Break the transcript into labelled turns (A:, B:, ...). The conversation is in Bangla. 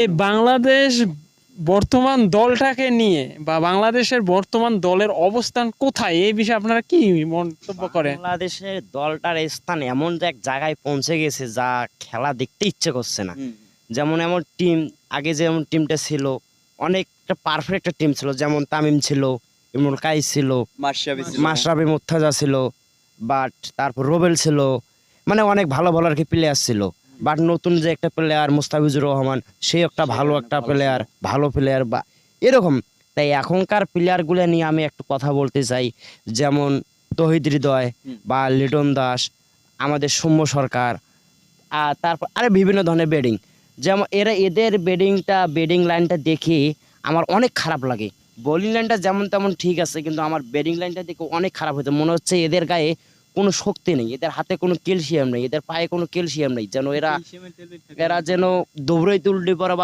A: এই বাংলাদেশ বর্তমান দলটাকে নিয়ে বা বাংলাদেশের বর্তমান দলের অবস্থান কোথায় এই বিষয়ে আপনারা কি মন্তব্য করেন?
B: বাংলাদেশের দলটার স্থান এমন যে এক জায়গায় পৌঁছে গেছে যা খেলা দেখতে ইচ্ছে করছে না। যেমন এমন টিম আগে যেমন টিমটা ছিল অনেকটা পারফেক্ট একটা টিম ছিল, যেমন তামিম ছিল, ইমরুল কাইস ছিল, মাশরাফি মুর্তজা ছিল, বাট তারপর রোবেল ছিল, মানে অনেক ভালো ভালো আর কি প্লেয়ার ছিল। বাট নতুন যে একটা প্লেয়ার মুস্তাফিজুর রহমান, সে একটা ভালো একটা প্লেয়ার, ভালো প্লেয়ার বা এরকম। তাই এখনকার প্লেয়ারগুলো নিয়ে আমি একটু কথা বলতে চাই, যেমন তহিদ হৃদয় বা লিটন দাস, আমাদের সৌম্য সরকার, আর তারপর আরে বিভিন্ন ধরনের ব্যাটিং, যেমন এদের ব্যাটিং লাইনটা দেখে আমার অনেক খারাপ লাগে। বোলিং লাইনটা যেমন তেমন ঠিক আছে, কিন্তু আমার ব্যাটিং লাইনটা দেখে অনেক খারাপ হয়েছে। মনে হচ্ছে এদের গায়ে কোনো শক্তি নেই, এদের হাতে কোনো ক্যালসিয়াম নেই, এদের পায়ে কোনো ক্যালসিয়াম নেই, যেন এরা যেন দৌড়ই তুলডি পড়া বা